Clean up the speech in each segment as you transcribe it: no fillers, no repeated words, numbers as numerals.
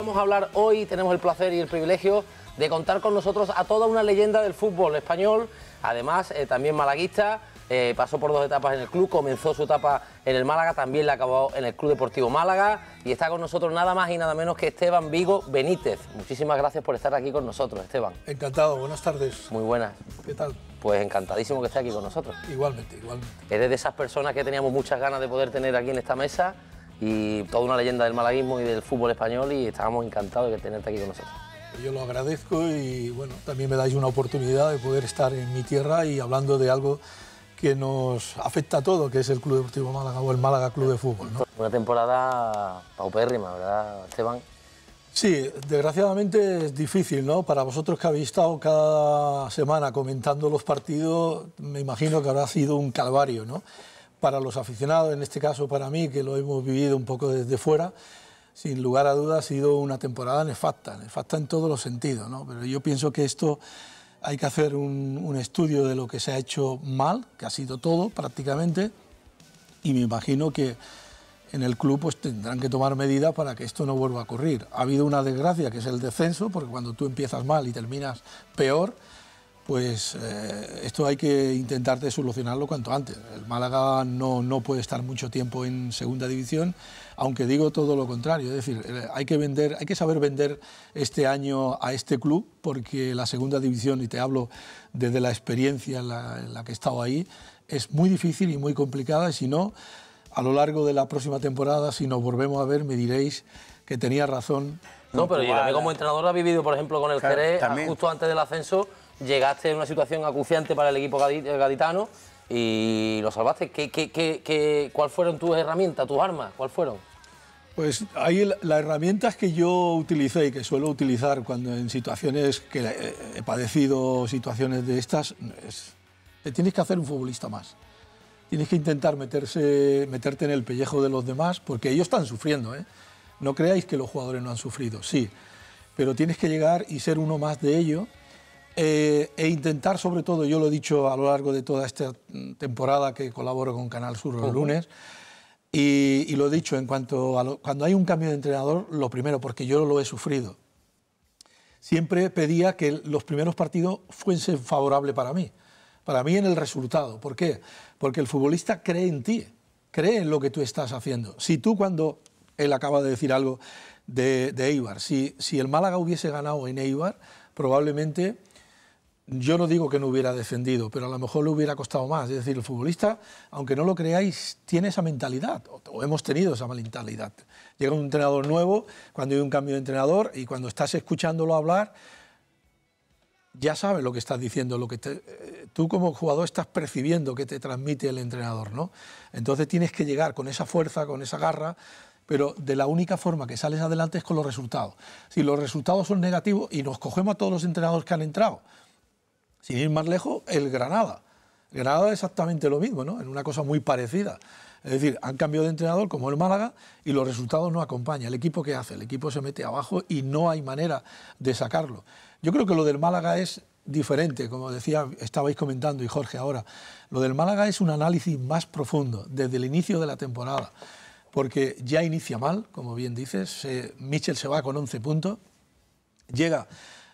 Vamos a hablar hoy, tenemos el placer y el privilegio de contar con nosotros a toda una leyenda del fútbol español, además también malaguista, pasó por 2 etapas en el club, comenzó su etapa en el Málaga, también la acabó en el Club Deportivo Málaga y está con nosotros nada más y nada menos que Esteban Vigo Benítez. Muchísimas gracias por estar aquí con nosotros, Esteban. Encantado, buenas tardes. Muy buenas. ¿Qué tal? Pues encantadísimo que esté aquí con nosotros. Igualmente, igualmente. Eres de esas personas que teníamos muchas ganas de poder tener aquí en esta mesa y toda una leyenda del malaguismo y del fútbol español y estábamos encantados de tenerte aquí con nosotros. Yo lo agradezco y bueno, también me dais una oportunidad de poder estar en mi tierra y hablando de algo que nos afecta a todo, que es el Club Deportivo Málaga o el Málaga Club de Fútbol, ¿no? Una temporada paupérrima, ¿verdad, Esteban? Sí, desgraciadamente es difícil, ¿no? Para vosotros que habéis estado cada semana comentando los partidos, me imagino que habrá sido un calvario, ¿no? Para los aficionados, en este caso para mí, que lo hemos vivido un poco desde fuera, sin lugar a dudas ha sido una temporada nefasta en todos los sentidos, ¿no? Pero yo pienso que esto hay que hacer un estudio de lo que se ha hecho mal, que ha sido todo prácticamente, y me imagino que en el club pues tendrán que tomar medidas para que esto no vuelva a ocurrir. Ha habido una desgracia que es el descenso, porque cuando tú empiezas mal y terminas peor, pues esto hay que intentar de solucionarlo cuanto antes. El Málaga no puede estar mucho tiempo en segunda división, aunque digo todo lo contrario, es decir, hay que saber vender este año a este club, porque la segunda división, y te hablo desde la experiencia en la que he estado ahí, es muy difícil y muy complicada, y si no, a lo largo de la próxima temporada, si nos volvemos a ver, me diréis que tenía razón. No, pero yo también como entrenador ha vivido, por ejemplo, con el Jerez, justo antes del ascenso, llegaste en una situación acuciante para el equipo gaditano y lo salvaste. ¿Cuáles fueron tus herramientas, tus armas? ¿Cuáles fueron? Pues ahí las herramientas que yo utilicé y que suelo utilizar cuando en situaciones que he padecido situaciones de estas, te tienes que hacer un futbolista más. Tienes que intentar meterte en el pellejo de los demás, porque ellos están sufriendo, ¿eh? No creáis que los jugadores no han sufrido, sí, pero tienes que llegar y ser uno más de ello. E intentar, sobre todo, yo lo he dicho a lo largo de toda esta temporada que colaboro con Canal Sur los lunes, y lo he dicho en cuanto a cuando hay un cambio de entrenador, lo primero, porque yo lo he sufrido, siempre pedía que los primeros partidos fuesen favorables para mí en el resultado. ¿Por qué? Porque el futbolista cree en ti, cree en lo que tú estás haciendo. Si tú, cuando él acaba de decir algo de Eibar, si el Málaga hubiese ganado en Eibar, probablemente, yo no digo que no hubiera defendido, pero a lo mejor le hubiera costado más. Es decir, el futbolista, aunque no lo creáis, tiene esa mentalidad, o hemos tenido esa mentalidad. Llega un entrenador nuevo, cuando hay un cambio de entrenador, y cuando estás escuchándolo hablar, ya sabes lo que estás diciendo, tú como jugador estás percibiendo que te transmite el entrenador, ¿no? Entonces tienes que llegar con esa fuerza, con esa garra, pero de la única forma que sales adelante es con los resultados. Si los resultados son negativos, y nos cogemos a todos los entrenadores que han entrado, sin ir más lejos, el Granada. El Granada es exactamente lo mismo, ¿no? En una cosa muy parecida. Es decir, han cambiado de entrenador como el Málaga y los resultados no acompañan. ¿El equipo qué hace? El equipo se mete abajo y no hay manera de sacarlo. Yo creo que lo del Málaga es diferente, como decía, estabais comentando, y Jorge ahora. Lo del Málaga es un análisis más profundo desde el inicio de la temporada, porque ya inicia mal, como bien dices, Michel se va con 11 puntos, llega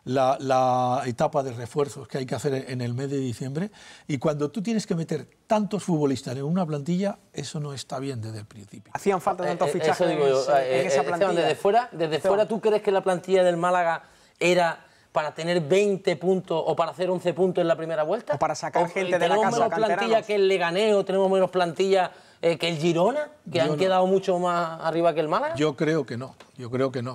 la etapa de refuerzos que hay que hacer en el mes de diciembre, y cuando tú tienes que meter tantos futbolistas en una plantilla, eso no está bien desde el principio. ¿Hacían falta tantos fichajes en esa plantilla? Desde fuera, ¿tú crees que la plantilla del Málaga era para tener 20 puntos o para hacer 11 puntos en la primera vuelta? ¿O para sacar gente de la casa? ¿Tenemos menos plantilla que el Leganés o tenemos menos plantilla que el Girona, que han quedado mucho más arriba que el Málaga? Yo creo que no,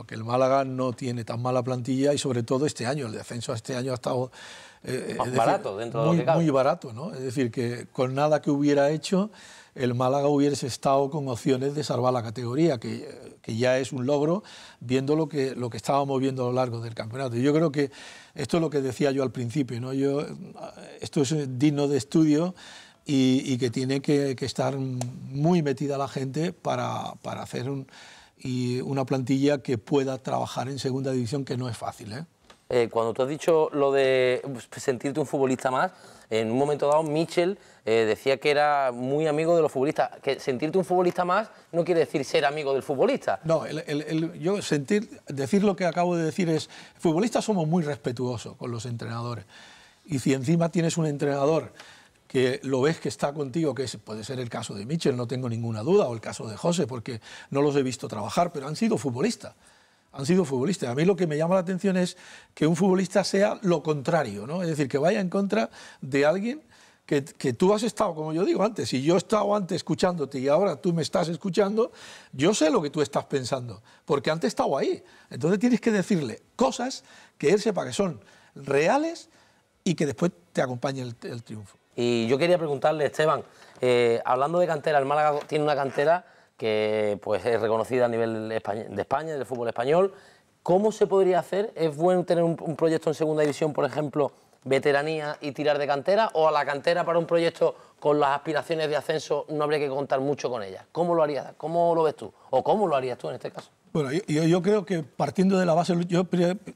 que el Málaga no tiene tan mala plantilla, y sobre todo este año, el descenso este año ha estado barato dentro de lo que cabe. Muy barato, ¿no? Es decir, que con nada que hubiera hecho, el Málaga hubiese estado con opciones de salvar la categoría, que ya es un logro, viendo lo que estábamos viendo a lo largo del campeonato. Yo creo que esto es lo que decía yo al principio, ¿no? Esto es digno de estudio, y que tiene que estar muy metida la gente para hacer una plantilla que pueda trabajar en segunda división, que no es fácil, ¿eh? Cuando tú has dicho lo de sentirte un futbolista más, en un momento dado Michel decía que era muy amigo de los futbolistas. Que sentirte un futbolista más no quiere decir ser amigo del futbolista. No, yo decir lo que acabo de decir es, futbolistas somos muy respetuosos con los entrenadores. Y si encima tienes un entrenador que lo ves que está contigo, que puede ser el caso de Michel, no tengo ninguna duda, o el caso de José, porque no los he visto trabajar, pero han sido futbolistas. Han sido futbolistas. A mí lo que me llama la atención es que un futbolista sea lo contrario, ¿no? Es decir, que vaya en contra de alguien que tú has estado, como yo digo antes, si yo he estado antes escuchándote y ahora tú me estás escuchando, yo sé lo que tú estás pensando, porque antes he estado ahí. Entonces tienes que decirle cosas que él sepa que son reales y que después te acompañe el triunfo. Y yo quería preguntarle, Esteban, hablando de cantera, el Málaga tiene una cantera que pues, es reconocida a nivel de España, del fútbol español. ¿Cómo se podría hacer? ¿Es bueno tener un proyecto en segunda división, por ejemplo, veteranía y tirar de cantera? ¿O a la cantera para un proyecto con las aspiraciones de ascenso no habría que contar mucho con ella? ¿Cómo lo harías? ¿Cómo lo ves tú? ¿O cómo lo harías tú en este caso? Bueno, yo creo que partiendo de la base,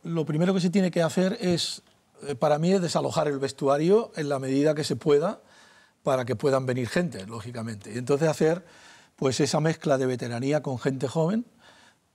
lo primero que se tiene que hacer es, para mí, es desalojar el vestuario en la medida que se pueda para que puedan venir gente, lógicamente. Y entonces hacer pues esa mezcla de veteranía con gente joven,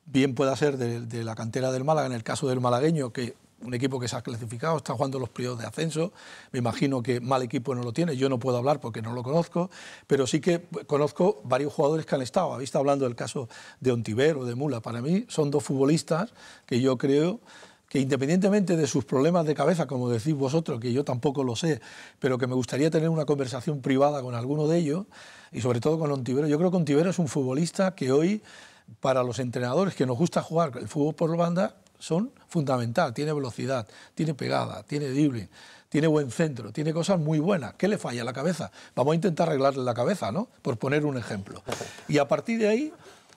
bien pueda ser de la cantera del Málaga, en el caso del malagueño, que un equipo que se ha clasificado, está jugando los periodos de ascenso, me imagino que mal equipo no lo tiene, yo no puedo hablar porque no lo conozco, pero sí que conozco varios jugadores que han estado, habéis estado hablando del caso de Ontiver o de Mula, para mí son dos futbolistas que yo creo que independientemente de sus problemas de cabeza, como decís vosotros, que yo tampoco lo sé, pero que me gustaría tener una conversación privada con alguno de ellos, y sobre todo con Ontiveros. Yo creo que Ontiveros es un futbolista que hoy, para los entrenadores que nos gusta jugar el fútbol por banda, son fundamental. Tiene velocidad, tiene pegada, tiene dribbling, tiene buen centro, tiene cosas muy buenas. ¿Qué le falla? La cabeza. Vamos a intentar arreglarle la cabeza, ¿no? Por poner un ejemplo. Y a partir de ahí,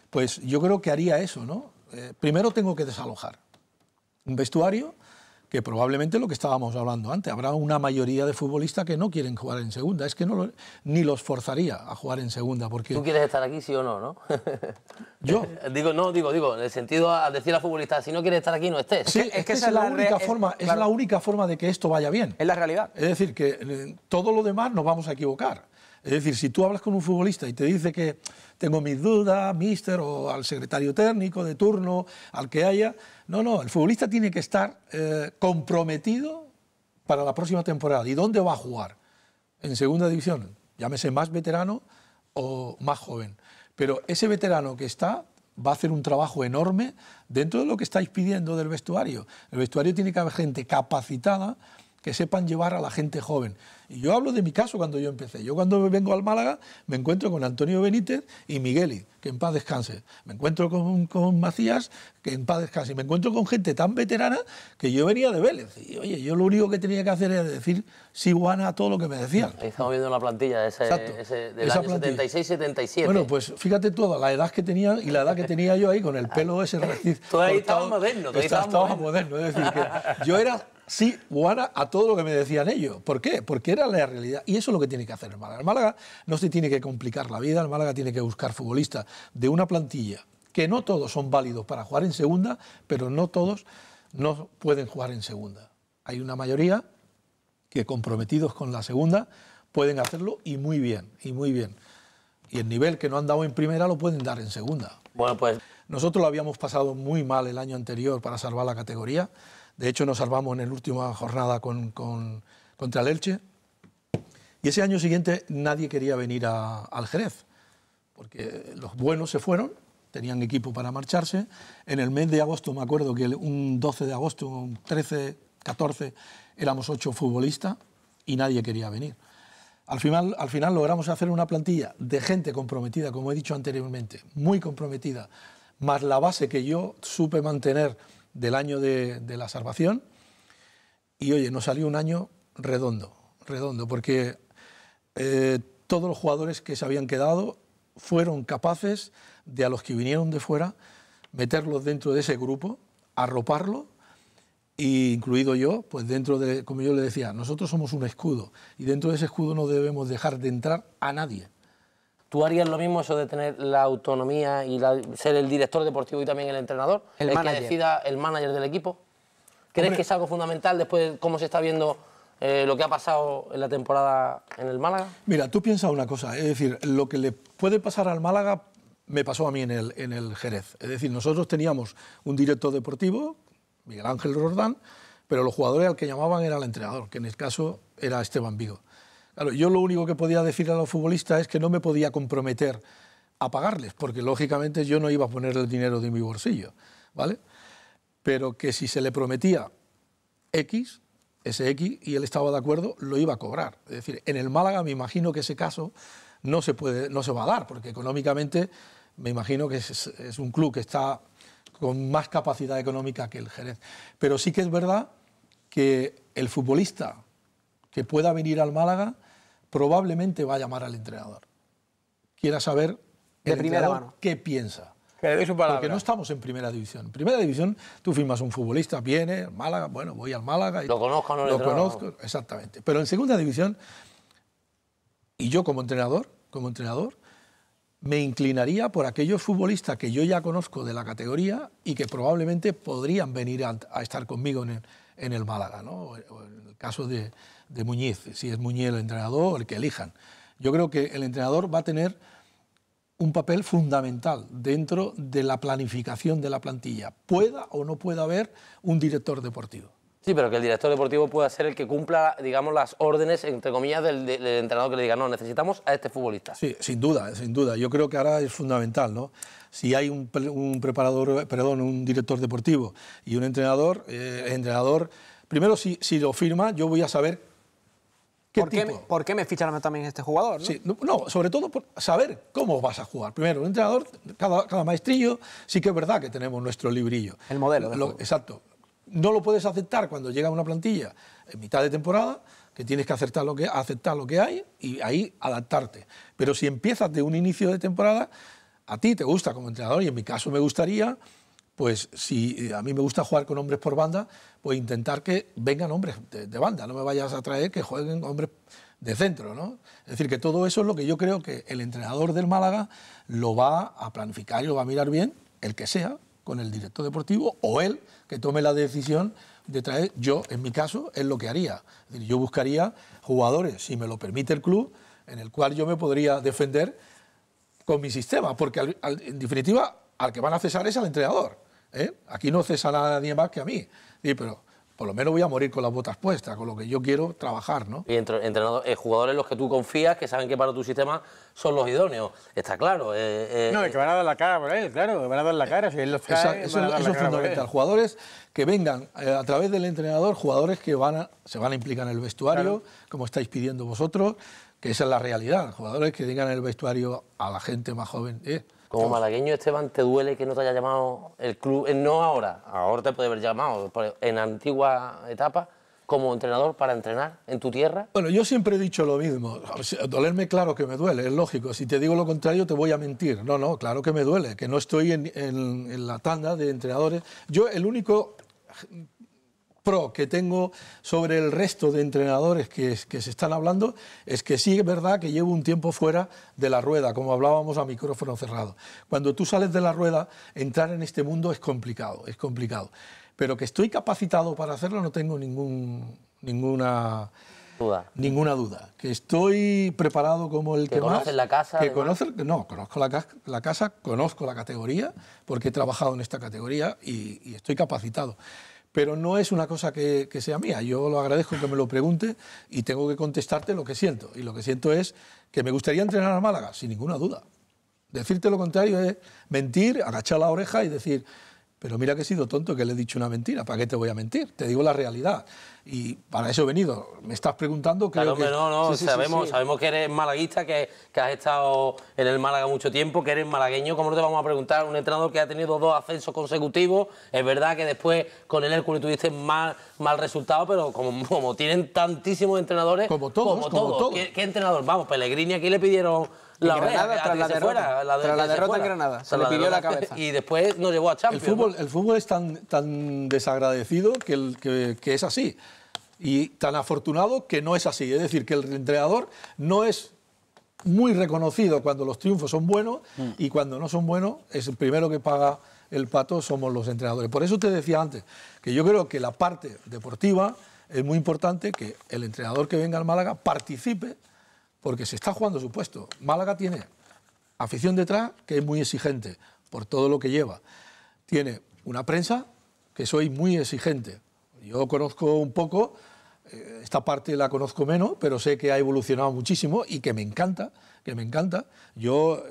pues yo creo que haría eso, ¿no? Primero tengo que desalojar un vestuario que probablemente lo que estábamos hablando antes, habrá una mayoría de futbolistas que no quieren jugar en segunda, es que ni los forzaría a jugar en segunda. Porque ¿tú quieres estar aquí, sí o no, no? ¿Yo? Digo, en el sentido a decir a futbolistas, si no quieres estar aquí, no estés. Sí, es que esa es la única forma, es la única forma de que esto vaya bien. Es la realidad. Es decir, que todo lo demás nos vamos a equivocar. Es decir, si tú hablas con un futbolista y te dice que tengo mis dudas, míster, o al secretario técnico de turno, al que haya... No, el futbolista tiene que estar comprometido para la próxima temporada. ¿Y dónde va a jugar? En segunda división, llámese más veterano o más joven. Pero ese veterano que está va a hacer un trabajo enorme dentro de lo que estáis pidiendo del vestuario. El vestuario tiene que haber gente capacitada que sepan llevar a la gente joven. Y yo hablo de mi caso cuando yo empecé. Yo cuando vengo al Málaga me encuentro con Antonio Benítez y Migueli, que en paz descanse. Me encuentro con Macías, que en paz descanse. Me encuentro con gente tan veterana que yo venía de Vélez. Y oye, yo lo único que tenía que hacer era decir sí, guana, a todo lo que me decían. Estamos viendo una plantilla del año 76-77. Bueno, pues fíjate toda la edad que tenía y la edad que tenía yo ahí con el pelo ese recién. Tú ahí estabas moderno. Estaba moderno. Es decir, que yo era... sí, guana a todo lo que me decían ellos. ¿Por qué? Porque era la realidad. Y eso es lo que tiene que hacer el Málaga. El Málaga no se tiene que complicar la vida, el Málaga tiene que buscar futbolistas de una plantilla que no todos son válidos para jugar en segunda, pero no todos no pueden jugar en segunda. Hay una mayoría que comprometidos con la segunda pueden hacerlo y muy bien, y muy bien. Y el nivel que no han dado en primera lo pueden dar en segunda. Bueno, pues nosotros lo habíamos pasado muy mal el año anterior para salvar la categoría. De hecho, nos salvamos en la última jornada contra el Elche. Y ese año siguiente nadie quería venir al Jerez, porque los buenos se fueron, tenían equipo para marcharse. En el mes de agosto, me acuerdo que un 12 de agosto, un 13, 14, éramos 8 futbolistas y nadie quería venir. Al final logramos hacer una plantilla de gente comprometida, como he dicho anteriormente, muy comprometida, más la base que yo supe mantener del año de la salvación, y oye, nos salió un año redondo, porque todos los jugadores que se habían quedado fueron capaces de, a los que vinieron de fuera, meterlos dentro de ese grupo, arroparlo, e incluido yo, pues dentro de, como yo le decía, nosotros somos un escudo, y dentro de ese escudo no debemos dejar de entrar a nadie. ¿Tú harías lo mismo, eso de tener la autonomía y ser el director deportivo y también el entrenador? El que decida el manager del equipo. ¿Crees que es algo fundamental después de cómo se está viendo lo que ha pasado en la temporada en el Málaga? Mira, tú piensas una cosa, es decir, lo que le puede pasar al Málaga me pasó a mí en el Jerez. Es decir, nosotros teníamos un director deportivo, Miguel Ángel Roldán, pero los jugadores al que llamaban era el entrenador, que en el caso era Esteban Vigo. Claro, yo lo único que podía decir a los futbolistas es que no me podía comprometer a pagarles, porque lógicamente yo no iba a poner el dinero de mi bolsillo, ¿vale? Pero que si se le prometía X, ese X, y él estaba de acuerdo, lo iba a cobrar. Es decir, en el Málaga me imagino que ese caso no se va a dar, porque económicamente me imagino que es un club que está con más capacidad económica que el Jerez. Pero sí que es verdad que el futbolista que pueda venir al Málaga probablemente va a llamar al entrenador. Quiera saber de primera mano qué piensa. Que le doy su palabra. Porque no estamos en primera división. En primera división tú firmas un futbolista, viene, Málaga, bueno, voy al Málaga. Y lo conozco, no lo conozco, exactamente. Pero en segunda división, y yo como entrenador, me inclinaría por aquellos futbolistas que yo ya conozco de la categoría y que probablemente podrían venir a estar conmigo en el Málaga, ¿no? O en el caso de Muñiz, si es Muñiz el entrenador o el que elijan. Yo creo que el entrenador va a tener un papel fundamental dentro de la planificación de la plantilla, pueda o no pueda haber un director deportivo. Sí, pero que el director deportivo pueda ser el que cumpla, digamos, las órdenes, entre comillas, del entrenador, que le diga, no, necesitamos a este futbolista. Sí, sin duda, sin duda. Yo creo que ahora es fundamental, ¿no? Si hay un director deportivo y un entrenador, el entrenador, primero si lo firma, yo voy a saber ¿Por qué me fichan también este jugador? ¿No? Sí, no, sobre todo por saber cómo vas a jugar. Primero, un entrenador, cada maestrillo, sí que es verdad que tenemos nuestro librillo. El modelo de juego. Exacto. No lo puedes aceptar cuando llega una plantilla en mitad de temporada, que tienes que aceptar lo que hay y ahí adaptarte. Pero si empiezas de un inicio de temporada, a ti te gusta como entrenador, y en mi caso me gustaría, pues si a mí me gusta jugar con hombres por banda, pues intentar que vengan hombres de banda, no me vayas a traer que jueguen hombres de centro, ¿no? Es decir, que todo eso es lo que yo creo que el entrenador del Málaga lo va a planificar y lo va a mirar bien, el que sea, con el director deportivo o él que tome la decisión de traer. Yo, en mi caso, es lo que haría. Es decir, yo buscaría jugadores, si me lo permite el club, en el cual yo me podría defender con mi sistema, porque en definitiva al que van a cesar es al entrenador, ¿eh? Aquí no cesa a nadie más que a mí, sí, pero por lo menos voy a morir con las botas puestas, con lo que yo quiero trabajar, ¿no? Y jugadores en los que tú confías, que saben que para tu sistema son los idóneos, está claro. No, que van a dar la cara por él, claro, que van a dar la cara, si él los trae, eso es fundamental. Jugadores que vengan a través del entrenador, jugadores que se van a implicar en el vestuario, claro, como estáis pidiendo vosotros, que esa es la realidad. Jugadores que digan en el vestuario a la gente más joven. Como malagueño, Esteban, ¿te duele que no te haya llamado el club? No ahora te puede haber llamado, en antigua etapa, como entrenador para entrenar en tu tierra. Bueno, yo siempre he dicho lo mismo. Dolerme, claro que me duele, es lógico. Si te digo lo contrario, te voy a mentir. No, claro que me duele, que no estoy en la tanda de entrenadores. Yo, el único pro que tengo sobre el resto de entrenadores que se están hablando es que sí es verdad que llevo un tiempo fuera de la rueda, como hablábamos a micrófono cerrado. Cuando tú sales de la rueda, entrar en este mundo es complicado. Pero que estoy capacitado para hacerlo no tengo ninguna duda. Que estoy preparado como el que más... ¿Conoces la casa? No, conozco la casa, conozco la categoría, porque he trabajado en esta categoría y estoy capacitado. Pero no es una cosa que sea mía. Yo lo agradezco que me lo pregunte y tengo que contestarte lo que siento. Y lo que siento es que me gustaría entrenar a Málaga, sin ninguna duda. Decirte lo contrario es mentir, agachar la oreja y decir, pero mira que he sido tonto, que le he dicho una mentira, ¿para qué te voy a mentir? Te digo la realidad. Y para eso he venido. Me estás preguntando, creo que... No, sabemos que eres malaguista, que has estado en el Málaga mucho tiempo, que eres malagueño. ¿Cómo no te vamos a preguntar? Un entrenador que ha tenido 2 ascensos consecutivos. Es verdad que después con el Hércules tuviste mal resultado, pero como tienen tantísimos entrenadores... Como todos. ¿Qué entrenador? Vamos, Pellegrini aquí le pidieron... La Granada, tras la derrota en Granada, se le pidió la cabeza. Y después nos llevó a Champions. El fútbol es tan desagradecido que es así. Y tan afortunado que no es así. Es decir, que el entrenador no es muy reconocido cuando los triunfos son buenos y cuando no son buenos es el primero que paga el pato somos los entrenadores. Por eso te decía antes, que yo creo que la parte deportiva es muy importante, que el entrenador que venga al Málaga participe, porque se está jugando su puesto. Málaga tiene afición detrás, que es muy exigente por todo lo que lleva. Tiene una prensa, que soy muy exigente. Yo conozco un poco, esta parte la conozco menos, pero sé que ha evolucionado muchísimo y que me encanta, Yo,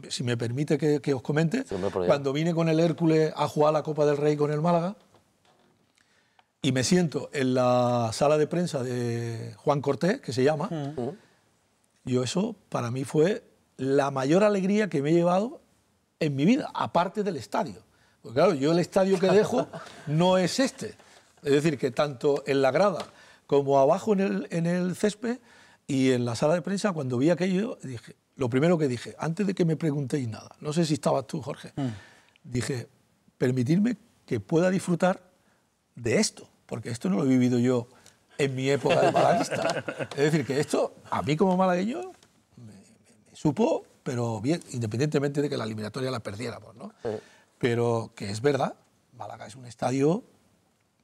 si me permite que os comente, sí, cuando vine con el Hércules a jugar la Copa del Rey con el Málaga, y me siento en la sala de prensa de Juan Cortés, que se llama, yo eso para mí fue la mayor alegría que me he llevado en mi vida, aparte del estadio. Porque claro, yo el estadio que dejo no es este. Es decir, que tanto en la grada como abajo en el césped y en la sala de prensa, cuando vi aquello, dije, lo primero que dije, antes de que me preguntéis nada, no sé si estabas tú, Jorge, dije, permitirme que pueda disfrutar de esto, porque esto no lo he vivido yo en mi época de malaguista. Es decir, que esto, a mí como malagueño, me supo, pero bien, independientemente de que la eliminatoria la perdiéramos, ¿no? Sí. Pero que es verdad, Málaga es un estadio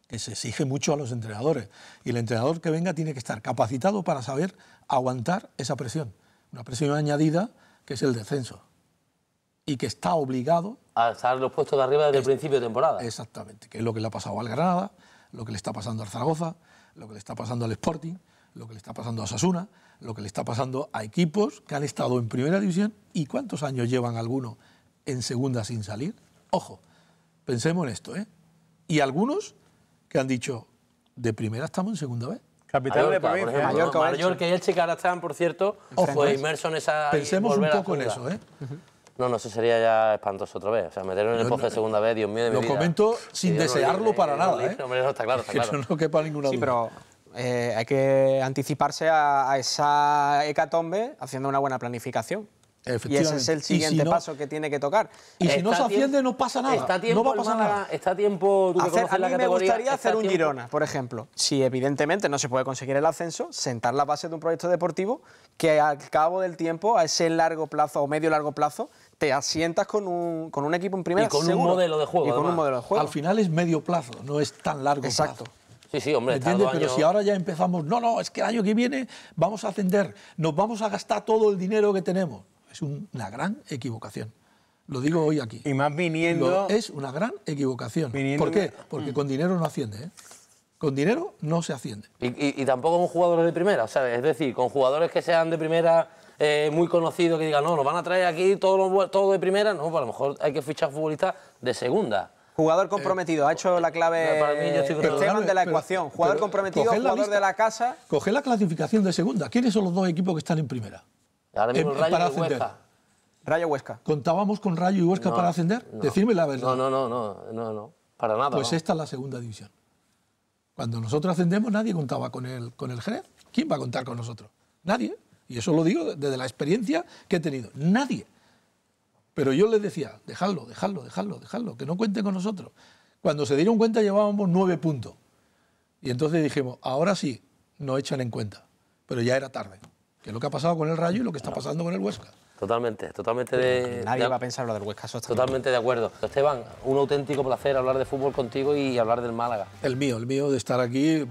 que se exige mucho a los entrenadores, y el entrenador que venga tiene que estar capacitado para saber aguantar esa presión, una presión añadida que es el descenso, y que está obligado a estar en los puestos de arriba desde el principio de temporada. Exactamente, que es lo que le ha pasado al Granada, lo que le está pasando al Zaragoza, lo que le está pasando al Sporting, lo que le está pasando a Osasuna, lo que le está pasando a equipos que han estado en primera división. ¿Y cuántos años llevan algunos en segunda sin salir? Ojo, pensemos en esto, ¿eh? Y algunos que han dicho, de primera estamos en segunda vez. Capital de provincia. Mallorca y Elche, que ahora están, por cierto, inmersos en esa... Pensemos un poco en eso, ¿eh? No, eso sería ya espantoso otra vez. O sea, meterlo en el pozo de segunda vez, Dios mío de mi vida. Lo comento sin desearlo para nada, ¿eh? No, está claro, está claro. Que no quepa ninguna duda. Sí, pero hay que anticiparse a esa hecatombe haciendo una buena planificación. Y ese es el siguiente paso que tiene que tocar. Y si no se asciende, no pasa nada. Está tiempo, no va a pasar nada. Está tiempo, tú que conoces la categoría. A mí me gustaría hacer un Girona, por ejemplo. Si evidentemente no se puede conseguir el ascenso, sentar la base de un proyecto deportivo que al cabo del tiempo, a ese largo plazo o medio largo plazo, te asientas con un equipo en primera. Y con un modelo de juego. Y con un modelo de juego. Al final es medio plazo, no es tan largo plazo. Exacto. Sí, hombre. ¿Entiendes? Pero si ahora ya empezamos, no, es que el año que viene vamos a ascender, nos vamos a gastar todo el dinero que tenemos. Es una gran equivocación. Lo digo hoy aquí. Y más viniendo... Es una gran equivocación. ¿Por qué? Porque con dinero no asciende, ¿eh? Con dinero no se asciende. Y tampoco con jugadores de primera, ¿sabes? Es decir, con jugadores que sean de primera muy conocidos, que digan, no, nos van a traer aquí todo de primera. No, pues a lo mejor hay que fichar futbolistas de segunda. Jugador comprometido, ha hecho la clave para mí, yo estoy Esteban de la ecuación. Jugador comprometido, jugador de la casa. Coge la clasificación de segunda. ¿Quiénes son los dos equipos que están en primera? Ahora mismo el Rayo y Huesca. Rayo Huesca. ¿Contábamos con Rayo y Huesca para ascender? No. Decidme la verdad. No, para nada. Pues esta es la segunda división. Cuando nosotros ascendemos nadie contaba con el Jerez. ¿Quién va a contar con nosotros? Nadie. Y eso lo digo desde la experiencia que he tenido. Nadie. Pero yo les decía, dejadlo, que no cuenten con nosotros. Cuando se dieron cuenta llevábamos 9 puntos. Y entonces dijimos, ahora sí, nos echan en cuenta. Pero ya era tarde. Que es lo que ha pasado con el Rayo y lo que está pasando con el Huesca. Totalmente Nadie va a pensar lo del Huesca. Totalmente de acuerdo. Esteban, un auténtico placer hablar de fútbol contigo y hablar del Málaga. El mío de estar aquí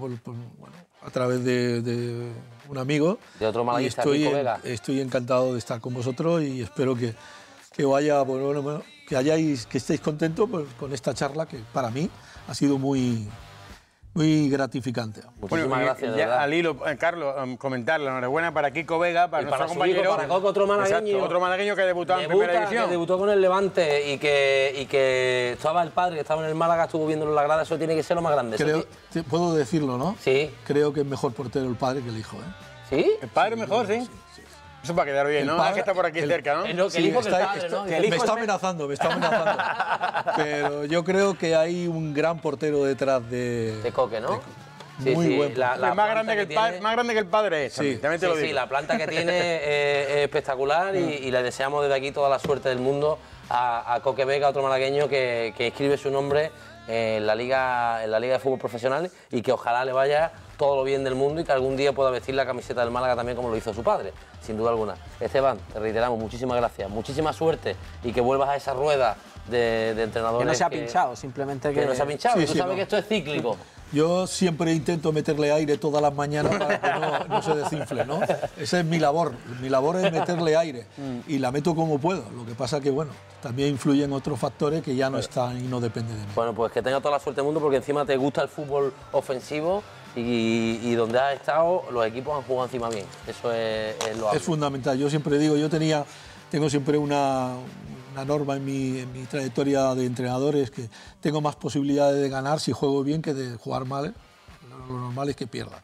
a través de un amigo. De otro malaguista, Nico Vega. Estoy encantado de estar con vosotros y espero que estéis contentos con esta charla que para mí ha sido muy gratificante. Muchísimas gracias, de al hilo, Carlos, comentar la enhorabuena para Kiko Vega, para nuestro compañero. Hijo, para Coco, otro malagueño. Exacto, otro malagueño que ha debutado en primera división. Que debutó con el Levante y que estaba el padre, que estaba en el Málaga, estuvo viéndolo en la grada, eso tiene que ser lo más grande. Puedo decirlo, ¿no? Sí. Creo que es mejor portero el padre que el hijo, ¿eh? ¿Sí? El padre mejor, sí. Eso para quedar bien, ¿no? Que está por aquí cerca, ¿no? Es lo que dijo que el padre, ¿no? Me está amenazando. Pero yo creo que hay un gran portero detrás de Coque, ¿no? Muy buen. Más grande que el padre es. Sí, también te lo digo. Sí, la planta que tiene es espectacular y le deseamos desde aquí toda la suerte del mundo a Coque Vega, otro malagueño que escribe su nombre en la Liga de Fútbol Profesional y que ojalá le vaya todo lo bien del mundo y que algún día pueda vestir la camiseta del Málaga también como lo hizo su padre, sin duda alguna. Esteban, te reiteramos, muchísimas gracias, muchísima suerte y que vuelvas a esa rueda de entrenadores. Que no se ha pinchado, simplemente que... no se ha pinchado, Sí, tú sí, sabes no. que esto es cíclico. Yo siempre intento meterle aire todas las mañanas para que no se desinfle, ¿no? Esa es mi labor. Mi labor es meterle aire y la meto como puedo. Lo que pasa que, bueno, también influyen otros factores que ya no están y no dependen de mí. Bueno, pues que tenga toda la suerte del mundo porque encima te gusta el fútbol ofensivo y donde has estado los equipos han jugado encima bien. Eso es lo Es fundamental. Yo siempre digo, tengo siempre una norma en mi trayectoria de entrenadores que tengo más posibilidades de ganar si juego bien que de jugar mal. Lo normal es que pierda.